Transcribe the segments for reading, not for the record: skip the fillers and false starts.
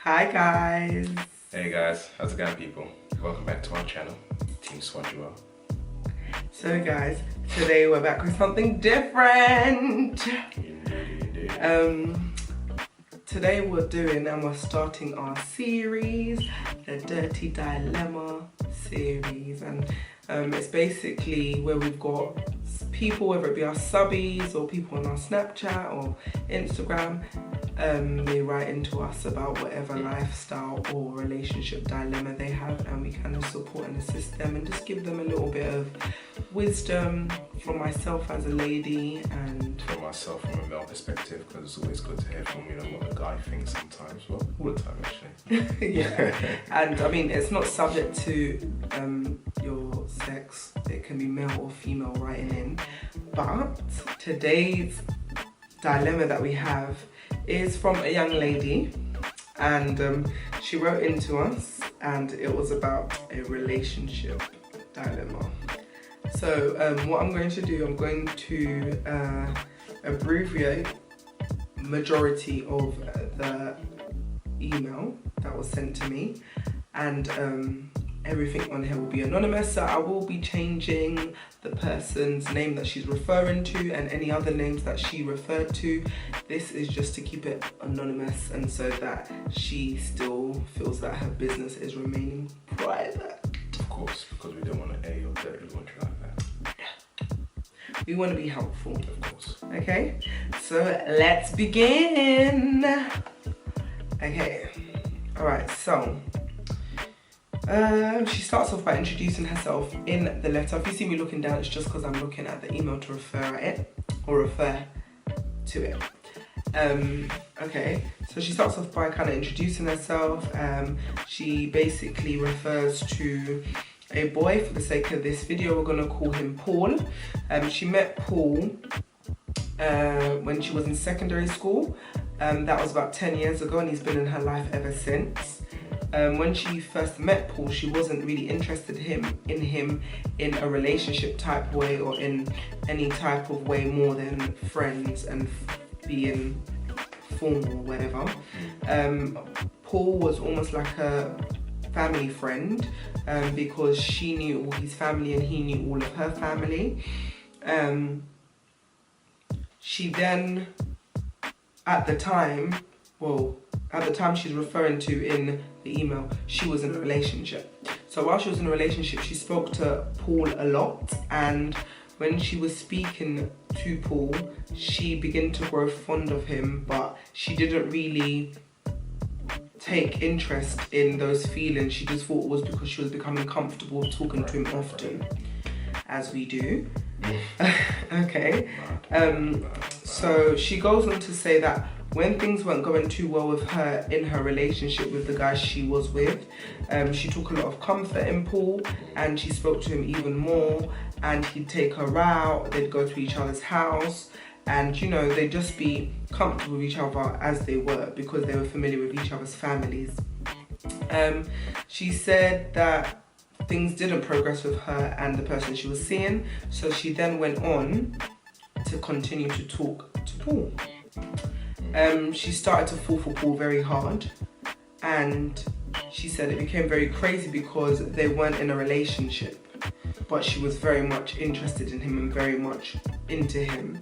Hi guys. Hey guys, how's it going people? Welcome back to our channel, TEAMSWODUEL. So guys, today we're back with something different. Today we're starting our series, the Dirty Dilemma series, and it's basically where we've got people, whether it be our subbies or people on our Snapchat or Instagram, they write into us about whatever lifestyle or relationship dilemma they have, and we kind of support and assist them and just give them a little bit of wisdom from myself as a lady and from myself from a male perspective, because it's always good to hear from what a guy thinks sometimes, well, all the time actually. yeah, and I mean it's not subject to your sex, it can be male or female writing in, but today's dilemma that we have is from a young lady, and she wrote into us and it was about a relationship dilemma. So what I'm going to do, I'm going to abbreviate majority of the email that was sent to me, and everything on here will be anonymous, so I will be changing the person's name that she's referring to and any other names that she referred to. This is just to keep it anonymous and so that she still feels that her business is remaining private. Of course, because we don't want to air your dirty laundry like that. Yeah. We want to be helpful. Of course. Okay, so let's begin. Okay, alright, so she starts off by introducing herself in the letter. If you see me looking down, it's just because I'm looking at the email to refer at it or refer to it. Okay, so she starts off by kind of introducing herself. She basically refers to a boy. For the sake of this video, we're going to call him Paul. She met Paul when she was in secondary school. That was about 10 years ago, and he's been in her life ever since. When she first met Paul, she wasn't really interested in him in a relationship type way or in any type of way more than friends and being formal or whatever. Paul was almost like a family friend because she knew all his family and he knew all of her family. She then, at the time she's referring to in the email, she was in a relationship. So while she was in a relationship, she spoke to Paul a lot, and when she was speaking to Paul, she began to grow fond of him, but she didn't really take interest in those feelings. She just thought it was because she was becoming comfortable talking to him often, as we do. Okay, so she goes on to say that when things weren't going too well with her in her relationship with the guy she was with, she took a lot of comfort in Paul, and she spoke to him even more, and he'd take her out, they'd go to each other's house, and they'd just be comfortable with each other as they were because they were familiar with each other's families. She said that things didn't progress with her and the person she was seeing, so she then went on to continue to talk to Paul. She started to fall for Paul very hard, and she said it became very crazy because they weren't in a relationship, but she was very much interested in him and very much into him.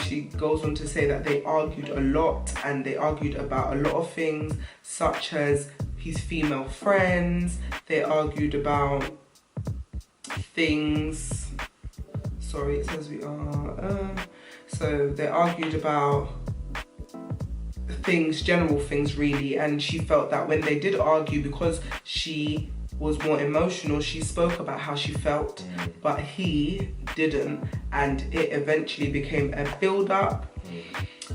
She goes on to say that they argued a lot, and they argued about a lot of things such as his female friends. They argued about things, sorry, it says we are, so they argued about things, general things really, and she felt that when they did argue, because she was more emotional, she spoke about how she felt, but he didn't, and it eventually became a build-up.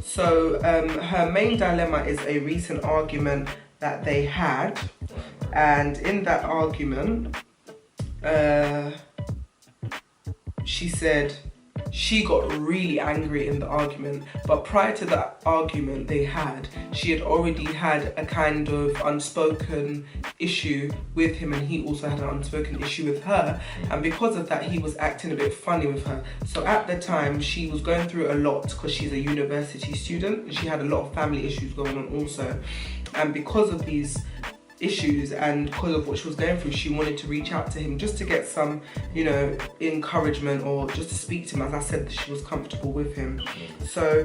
So her main dilemma is a recent argument that they had, and in that argument she said she got really angry in the argument, but prior to that argument they had, she had already had a kind of unspoken issue with him, and he also had an unspoken issue with her, and because of that he was acting a bit funny with her. So at the time she was going through a lot because she's a university student and she had a lot of family issues going on also, and because of these issues and because of what she was going through, she wanted to reach out to him just to get some, you know, encouragement, or just to speak to him. As I said, she was comfortable with him. So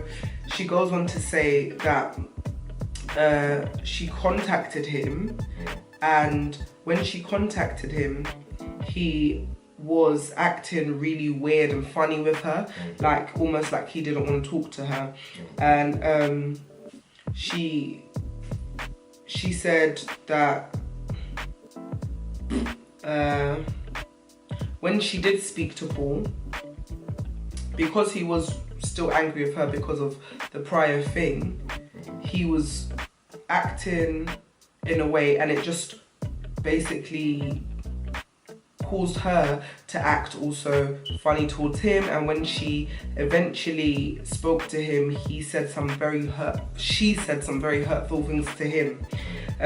she goes on to say that she contacted him, and when she contacted him, he was acting really weird and funny with her, like almost like he didn't want to talk to her. And she said that when she did speak to Paul, because he was still angry with her because of the prior thing, he was acting in a way, and it just basically caused her to act also funny towards him. And when she eventually spoke to him, she said some very hurtful things to him.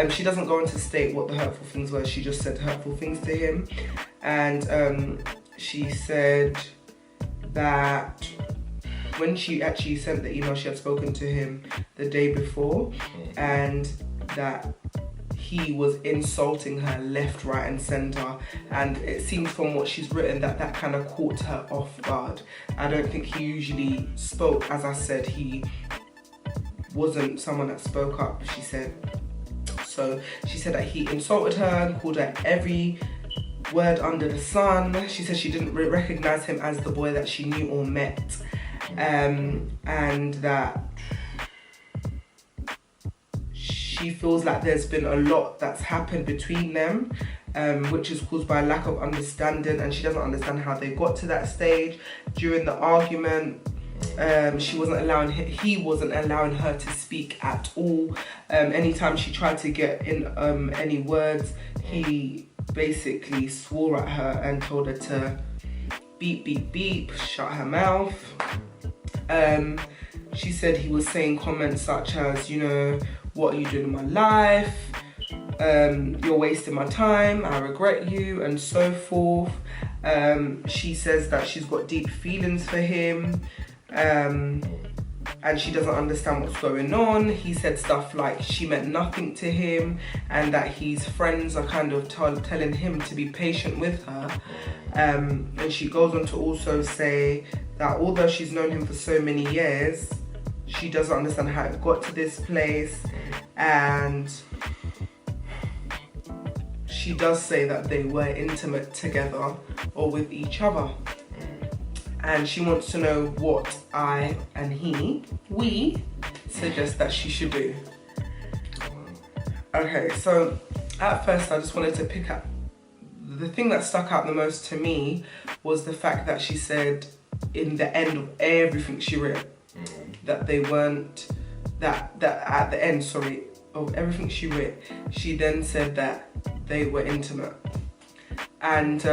She doesn't go on to state what the hurtful things were, she just said hurtful things to him. And she said that when she actually sent the email, she had spoken to him the day before, and that he was insulting her left, right and centre, and it seems from what she's written that kind of caught her off guard. I don't think he usually spoke. As I said, he wasn't someone that spoke up, she said. So she said that he insulted her and called her every word under the sun. She said she didn't recognise him as the boy that she knew or met, and that she feels like there's been a lot that's happened between them, which is caused by a lack of understanding, and she doesn't understand how they got to that stage. During the argument, he wasn't allowing her to speak at all. Anytime she tried to get in any words, he basically swore at her and told her to beep, beep, beep, shut her mouth. She said he was saying comments such as, you know, what are you doing in my life? You're wasting my time, I regret you, and so forth. She says that she's got deep feelings for him, and she doesn't understand what's going on. He said stuff like she meant nothing to him, and that his friends are kind of telling him to be patient with her. And she goes on to also say that although she's known him for so many years, she doesn't understand how it got to this place, and she does say that they were intimate together or with each other. And she wants to know what we suggest that she should do. Okay, so at first I just wanted to pick up, the thing that stuck out the most to me was the fact that she said in the end of everything she read, that they weren't, that at the end, of everything she read, she then said that they were intimate. And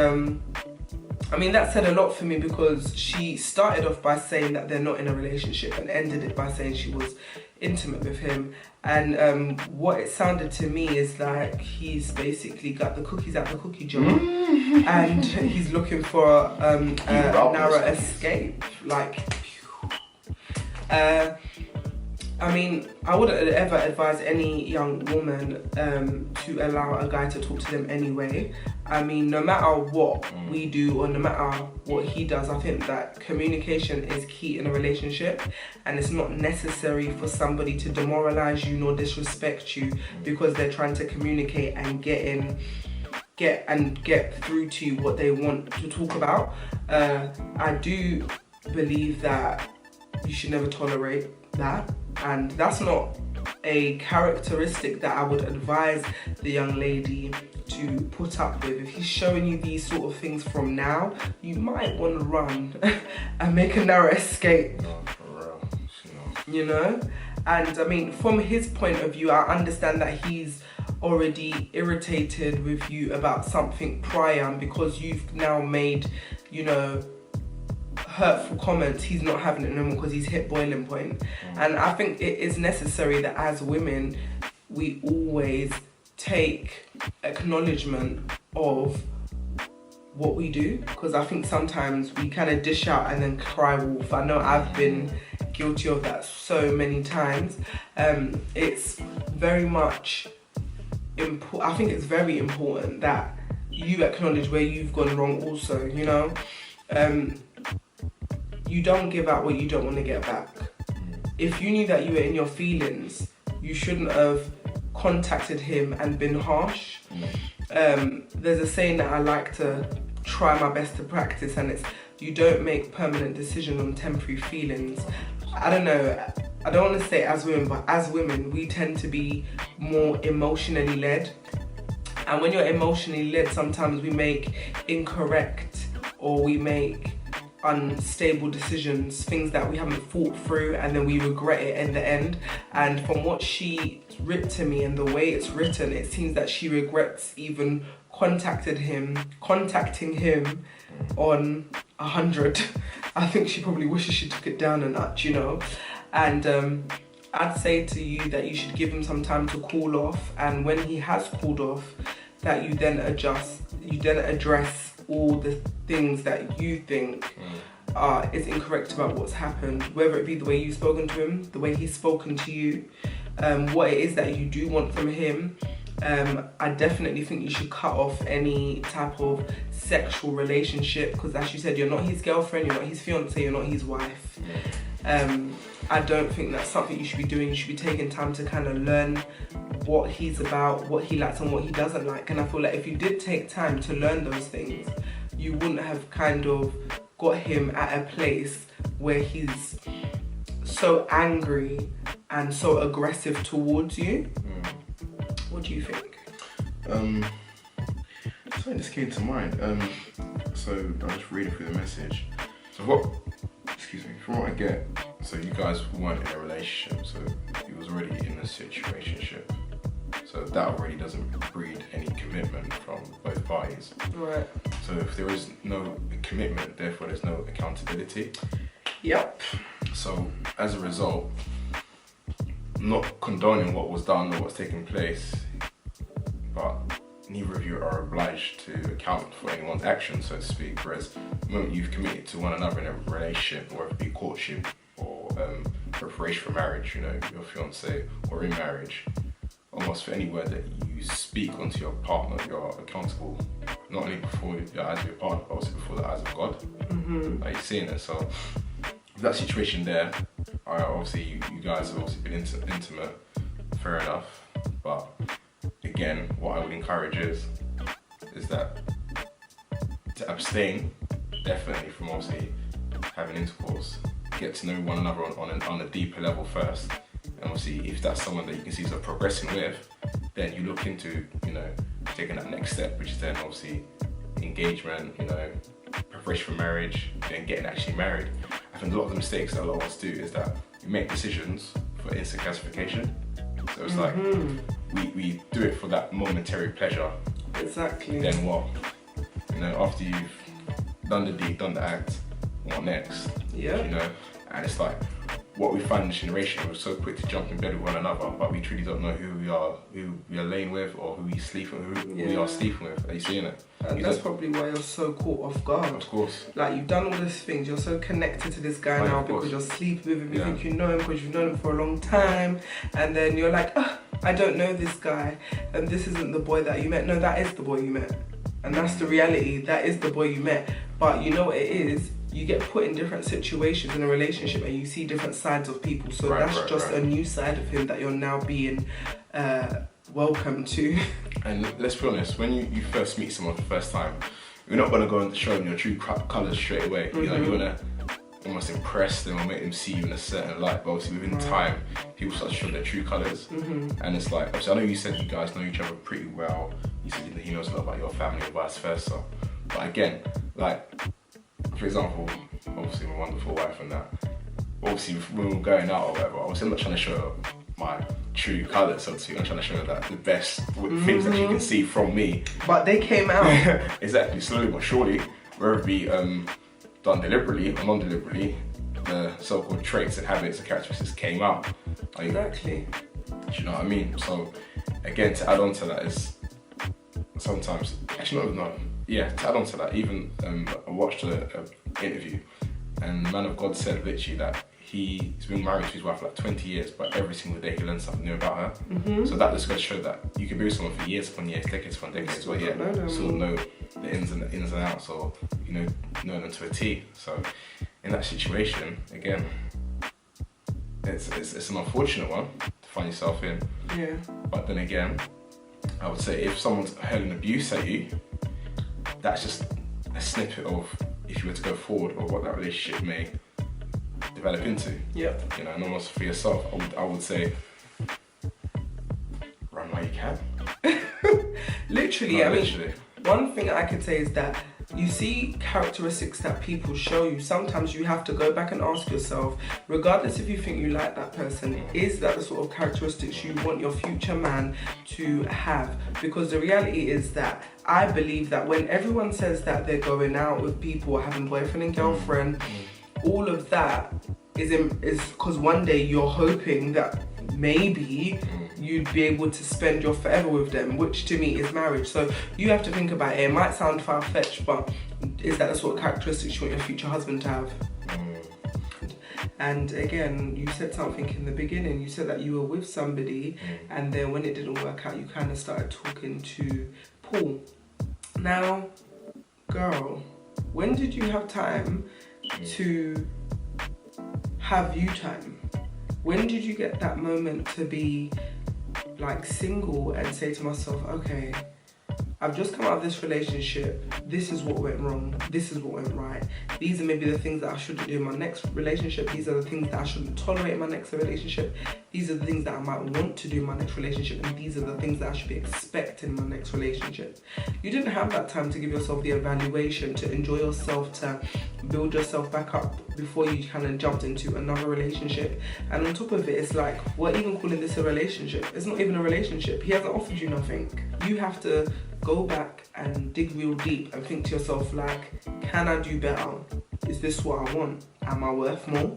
I mean, that said a lot for me, because she started off by saying that they're not in a relationship and ended it by saying she was intimate with him. And what it sounded to me is like he's basically got the cookies out the cookie jar and he's looking for a narrow escape. Like, I mean, I wouldn't ever advise any young woman to allow a guy to talk to them anyway. I mean, no matter what we do or no matter what he does, I think that communication is key in a relationship, and it's not necessary for somebody to demoralize you nor disrespect you because they're trying to communicate and get through to you what they want to talk about. I do believe that you should never tolerate that, and that's not a characteristic that I would advise the young lady to put up with. If he's showing you these sort of things from now, you might want to run and make a narrow escape. No, for real. You know? And I mean, from his point of view, I understand that he's already irritated with you about something prior, and because you've now made, you know, hurtful comments, he's not having it no more because he's hit boiling point. And I think it is necessary that as women, we always take acknowledgement of what we do, because I think sometimes we kind of dish out and then cry wolf. I know I've been guilty of that so many times. It's very much I think it's very important that you acknowledge where you've gone wrong also, you know. You don't give out what you don't want to get back. If you knew that you were in your feelings, you shouldn't have contacted him and been harsh. There's a saying that I like to try my best to practice, and it's, you don't make permanent decisions on temporary feelings. I don't know, I don't want to say as women, but as women, we tend to be more emotionally led. And when you're emotionally led, sometimes we make incorrect or we make unstable decisions, things that we haven't thought through, and then we regret it in the end. And from what she wrote to me and the way it's written, it seems that she regrets even contacting him on 100. I think she probably wishes she took it down a notch, you know. And I'd say to you that you should give him some time to cool off, and when he has cooled off, that you then address all the things that you think is incorrect about what's happened, whether it be the way you've spoken to him, the way he's spoken to you, what it is that you do want from him. I definitely think you should cut off any type of sexual relationship, because as you said, you're not his girlfriend, you're not his fiance, you're not his wife. I don't think that's something you should be doing. You should be taking time to kind of learn what he's about, what he likes and what he doesn't like. And I feel like if you did take time to learn those things, you wouldn't have kind of got him at a place where he's so angry and so aggressive towards you. What do you think? Something just came to mind. So I'm just reading through the message. So from what I get, so you guys weren't in a relationship, so you was already in a situationship. So that already doesn't breed any commitment from both parties. Right. So if there is no commitment, therefore there's no accountability. Yep. So as a result, not condoning what was done or what's taking place, but neither of you are obliged to account for anyone's actions, so to speak. Whereas the moment you've committed to one another in a relationship, or it be courtship or preparation for marriage, you know, your fiance, or in marriage, almost for any word that you speak onto your partner, you're accountable, not only before the eyes of your partner, but also before the eyes of God. Are you seeing it? So that situation there, obviously you guys have obviously been intimate, fair enough, but again, what I would encourage is that to abstain definitely from obviously having intercourse. Get to know one another on a deeper level first, and obviously if that's someone that you can see yourself progressing with, then you look into, you know, taking that next step, which is then obviously engagement, you know, preparation for marriage, and getting actually married. I think a lot of the mistakes that a lot of us do is that we make decisions for instant gratification. So it's like we do it for that momentary pleasure. Exactly. Then what? You know, after you've done the deed, done the act, what next? Yeah. You know, and it's like what we find in this generation, we're so quick to jump in bed with one another, but we truly don't know who we are laying with, or who we sleeping with, who we are sleeping with. Are you seeing it? And that's probably why you're so caught off guard. Of course. Like, you've done all these things, you're so connected to this guy now because you're sleeping with him, you think you know him because you've known him for a long time, and then you're like, I don't know this guy, and this isn't the boy that you met. No, that is the boy you met. And that's the reality, that is the boy you met. But you know what it is? You get put in different situations in a relationship and you see different sides of people. So that's just a new side of him that you're now being welcome to. And let's be honest, when you first meet someone for the first time, you're not going to go and show them your true colours straight away. You know, you're going to almost impress them or make them see you in a certain light. But obviously within time, people start to show their true colours. And it's like, obviously I know you said you guys know each other pretty well. You said he knows a lot about your family and vice versa. But again, like, for example, obviously my wonderful wife and that, obviously when we're going out or whatever, obviously I'm not trying to show her my true colours, so to speak. I'm trying to show her that the best things that she can see from me. But they came out. Exactly, slowly but surely, whether it be done deliberately or non-deliberately, the so-called traits and habits and characteristics came out. Exactly. Do you know what I mean? So again, to add on to that is sometimes, actually to add on to that, even I watched an interview and the man of God said literally that he's been married to his wife for like 20 years, but every single day he learns something new about her. Mm-hmm. So that just goes to show that you can be with someone for years upon years, decades upon decades, but yeah, sort of know the ins and outs, or know them to a T. So in that situation, again, it's an unfortunate one to find yourself in. Yeah. But then again, I would say if someone's hurling abuse at you, that's just a snippet of, if you were to go forward, or what that relationship may develop into. Yep. And almost for yourself, I would say, run while you can. Literally, Literally. One thing I could say is that you see characteristics that people show you. Sometimes you have to go back and ask yourself, regardless if you think you like that person, is that the sort of characteristics you want your future man to have? Because the reality is that I believe that when everyone says that they're going out with people, having boyfriend and girlfriend, all of that is because one day you're hoping that maybe you'd be able to spend your forever with them, which to me is marriage. So you have to think about it. It might sound far-fetched, but is that the sort of characteristics you want your future husband to have? And again, you said something in the beginning. You said that you were with somebody, and then when it didn't work out, you kind of started talking to Paul. Now, girl, when did you have time to have you time? When did you get that moment to be like single and say to myself, okay, I've just come out of this relationship, this is what went wrong, this is what went right, these are maybe the things that I shouldn't do in my next relationship, these are the things that I shouldn't tolerate in my next relationship, these are the things that I might want to do in my next relationship, and these are the things that I should be expecting in my next relationship. You didn't have that time to give yourself the evaluation, to enjoy yourself, to build yourself back up before you kind of jumped into another relationship. And on top of it, it's like, we're even calling this a relationship. It's not even a relationship. He hasn't offered you nothing. You have to go back and dig real deep and think to yourself, like, can I do better? Is this what I want? Am I worth more?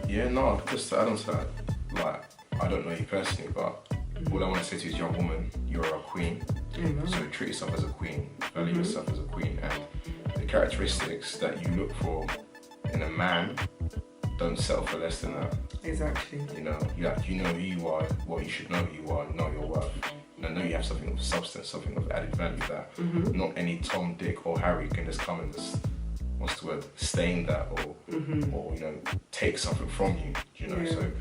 Yeah, no, just to add on to that, like, I don't know you personally, but all I want to say to you is, young woman, you're a queen. So treat yourself as a queen, value yourself as a queen, and the characteristics that you look for in a man, don't settle for less than that. Exactly. You know who you are, what you should know who you are, know your worth. Know you have something of substance, something of added value that not any Tom, Dick or Harry can just come and just, what's the word, stain that or take something from you. So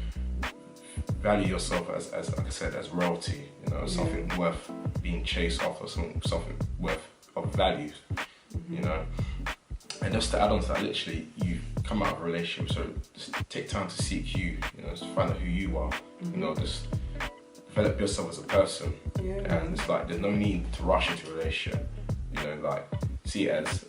value yourself as like I said, as royalty, something worth being chased after, something worth of value, And just to add on to that, literally, you come out of a relationship, so just take time to seek you, just find out who you are, just develop yourself as a person. And it's like, there's no need to rush into a relationship, see it as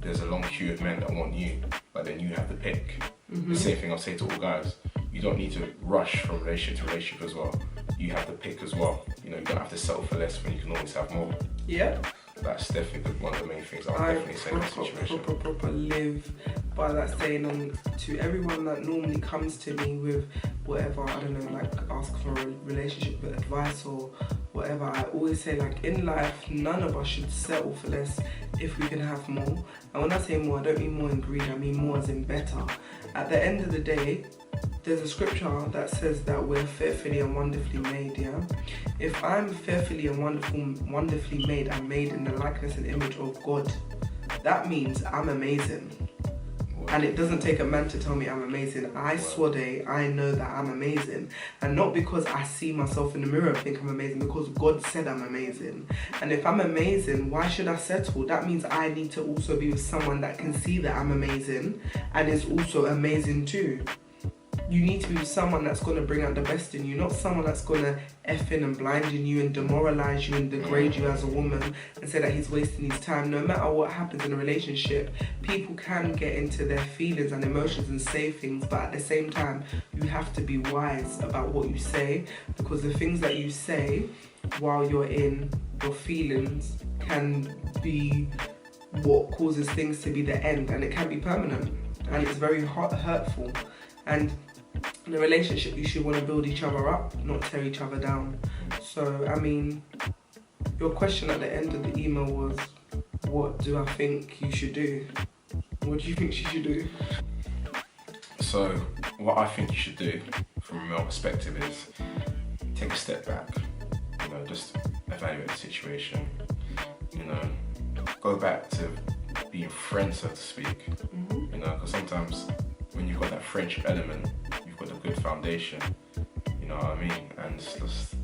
there's a long queue of men that want you, but then you have to pick. The same thing I'll say to all guys, you don't need to rush from relationship to relationship as well. You have to pick as well. You don't have to settle for less when you can always have more. Yeah. That's definitely one of the main things I'll definitely say in this situation. Proper live by that saying, and to everyone that normally comes to me with whatever, I don't know, like ask for a relationship advice or whatever, I always say, like, in life, none of us should settle for less if we can have more. And when I say more, I don't mean more in greed, I mean more as in better. At the end of the day, there's a scripture that says that we're fearfully and wonderfully made, yeah? If I'm fearfully and wonderfully made and made in the likeness and image of God, that means I'm amazing. And it doesn't take a man to tell me I'm amazing. I know that I'm amazing. And not because I see myself in the mirror and think I'm amazing, because God said I'm amazing. And if I'm amazing, why should I settle? That means I need to also be with someone that can see that I'm amazing and is also amazing too. You need to be with someone that's going to bring out the best in you, not someone that's going to F in and blind in you and demoralize you and degrade you as a woman and say that he's wasting his time. No matter what happens in a relationship, people can get into their feelings and emotions and say things, but at the same time, you have to be wise about what you say, because the things that you say while you're in your feelings can be what causes things to be the end, and it can be permanent, and it's very hurtful. And in a relationship, you should want to build each other up, not tear each other down. So, I mean, your question at the end of the email was, what do I think you should do? What do you think she should do? So, what I think you should do, from a male perspective, is take a step back. You know, just evaluate the situation. You know, go back to being friends, so to speak. You know, because sometimes when you've got that friendship element, you've got a good foundation. You know what I mean? And it's just,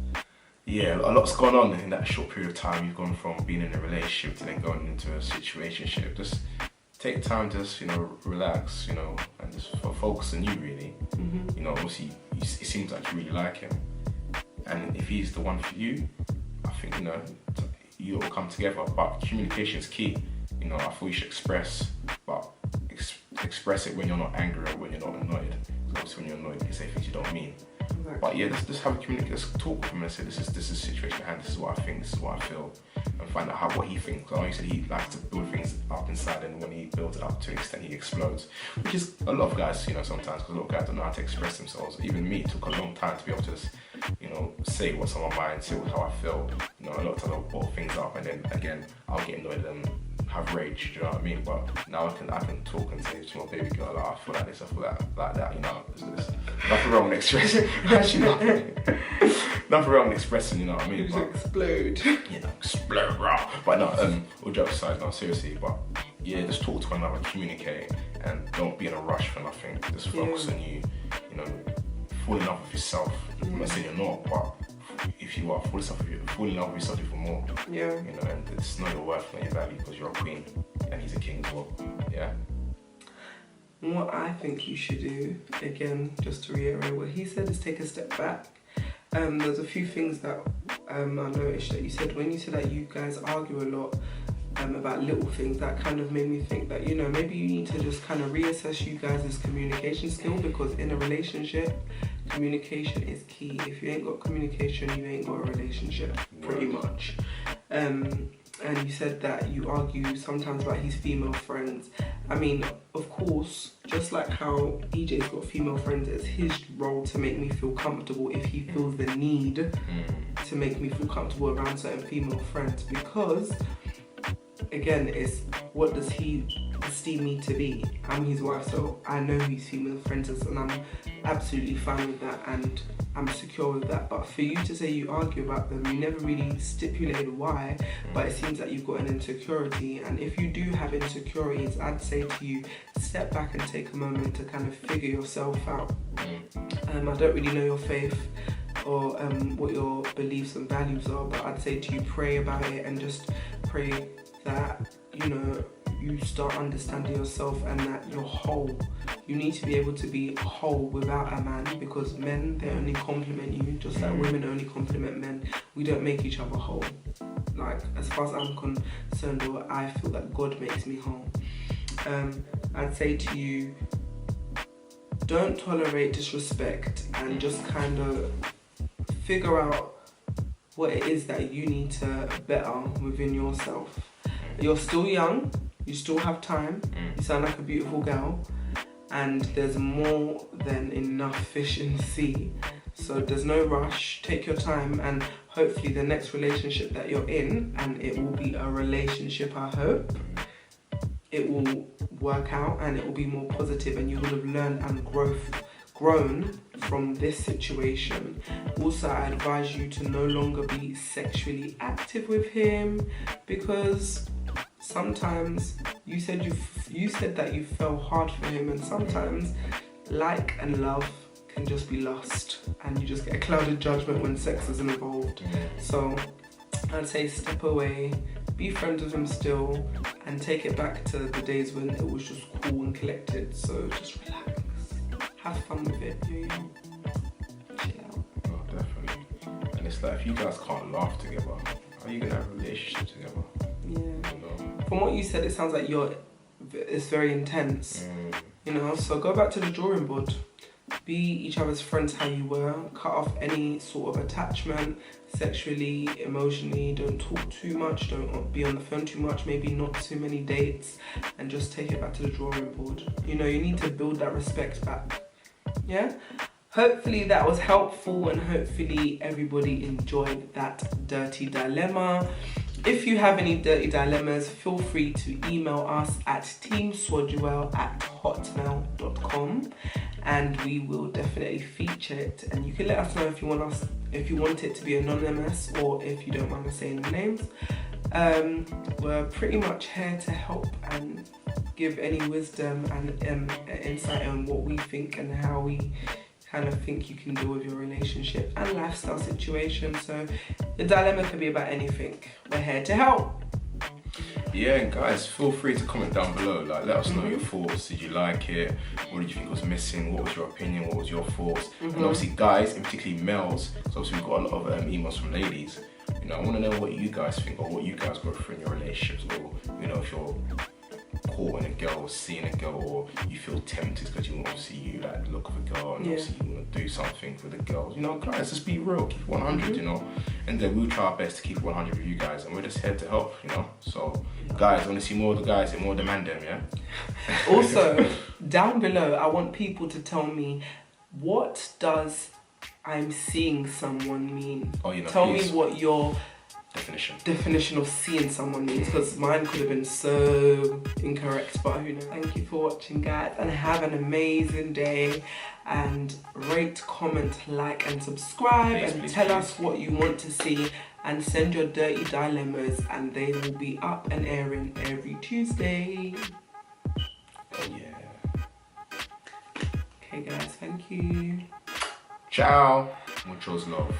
yeah, a lot's gone on in that short period of time. You've gone from being in a relationship to then going into a situationship. Just take time to just, you know, relax, you know, and just focus on you, really. You know, obviously, it seems like you really like him. And if he's the one for you, I think, you know, you'll come together. But communication is key. You know, I feel you should express, but express it when you're not angry or when you're not annoyed. Obviously, when you're annoyed, you can say things you don't mean. Exactly. But yeah, let's have a communication. Let's talk with him and say, this is the situation at hand. This is what I think. This is what I feel, and find out what he thinks. I know you said he likes to build things up inside, and when he builds it up to an extent, he explodes. Which is a lot of guys, you know, sometimes, because a lot of guys don't know how to express themselves. Even me, it took a long time to be able to just, you know, say what's on my mind, say how I feel. You know, a lot of times I'll bottle things up, and then again, I'll get annoyed and have rage, do you know what I mean? But now I can talk and say to my baby girl, like, I feel like this, I feel like that, you know. There's nothing wrong with expressing. Actually, nothing wrong with expressing, you know what I mean? But, explode. You know, explode, bro. But no, all jokes aside, no, seriously. But yeah, just talk to one another, communicate, and don't be in a rush for nothing. Just focus on you. You know, fall in love with yourself. I'm not saying you're not, but if you are, fall in love with yourself even more. Yeah. You know, and it's not your worth, not your value, because you're a queen and he's a king as well. Yeah. What I think you should do, again, just to reiterate what he said, is take a step back. There's a few things that I noticed that you said. When you said that you guys argue a lot about little things, that kind of made me think that, you know, maybe you need to just kind of reassess you guys' communication skill, because in a relationship, communication is key. If you ain't got communication, you ain't got a relationship, pretty much. And you said that you argue sometimes about his female friends. I mean, of course, just like how EJ's got female friends, it's his role to make me feel comfortable if he feels the need to make me feel comfortable around certain female friends. Because, again, it's what does he esteem me to be? I'm his wife, so I know who his female friends is, and I'm absolutely fine with that, and I'm secure with that. But for you to say you argue about them, you never really stipulated why, but it seems that you've got an insecurity. And if you do have insecurities, I'd say to you, step back and take a moment to kind of figure yourself out. I don't really know your faith or what your beliefs and values are, but I'd say to you, pray about it, and just pray that, you know, you start understanding yourself and that you're whole. You need to be able to be whole without a man, because men, they only compliment you, just like women only compliment men. We don't make each other whole. Like, as far as I'm concerned, or I feel that God makes me whole. I'd say to you, don't tolerate disrespect, and just kind of figure out what it is that you need to better within yourself. You're still young, you still have time, you sound like a beautiful girl, and there's more than enough fish in the sea. So there's no rush, take your time, and hopefully the next relationship that you're in, and it will be a relationship, I hope, it will work out and it will be more positive, and you will have learned and grown from this situation. Also, I advise you to no longer be sexually active with him, because sometimes you said that you fell hard for him, and sometimes like and love can just be lust, and you just get a clouded judgment when sex is involved. So I'd say step away, be friends with him still, and take it back to the days when it was just cool and collected. So just relax, have fun with it, you're young, chill out. Oh, definitely. And it's like, if you guys can't laugh together, how are you gonna have a relationship together? Yeah. You know? From what you said, it sounds like it's very intense. You know, so go back to the drawing board. be each other's friends how you were. Cut off any sort of attachment, sexually, emotionally. Don't talk too much, don't be on the phone too much, maybe not too many dates, and just take it back to the drawing board. You know, you need to build that respect back. Yeah? Hopefully that was helpful, and hopefully everybody enjoyed that dirty dilemma. If you have any dirty dilemmas, feel free to email us at TEAMSWODUEL@hotmail.com, and we will definitely feature it. And you can let us know if you want it to be anonymous, or if you don't mind us saying the names. We're pretty much here to help and give any wisdom and insight on what we think and how we kind of think you can deal with your relationship and lifestyle situation. So the dilemma could be about anything. We're here to help. Yeah, and guys, feel free to comment down below. Like, let us know your thoughts. Did you like it? What did you think was missing? What was your opinion? What was your thoughts? And obviously, guys, and particularly males, because obviously we've got a lot of emails from ladies. You know, I want to know what you guys think, or what you guys go through in your relationships, or you know, if you're caught in a girl or seeing a girl, or you feel tempted because you want to see you like the look of a girl, and obviously you want to do something with a girl. You know, guys, just be real, keep 100. You know, and then we'll try our best to keep 100 with you guys, and we're just here to help. You know, so guys, I want to see more of the guys and more demand them. Yeah. Also, down below, I want people to tell me, what does "I'm seeing someone" mean? Oh, you know, tell me what your definition of seeing someone means, because mine could have been so incorrect, but who knows. Thank you for watching, guys, and have an amazing day, and rate, comment, like and subscribe, and tell us what you want to see, and send your dirty dilemmas, and they will be up and airing every Tuesday. Oh yeah. Okay guys, thank you. Ciao. Muchos love.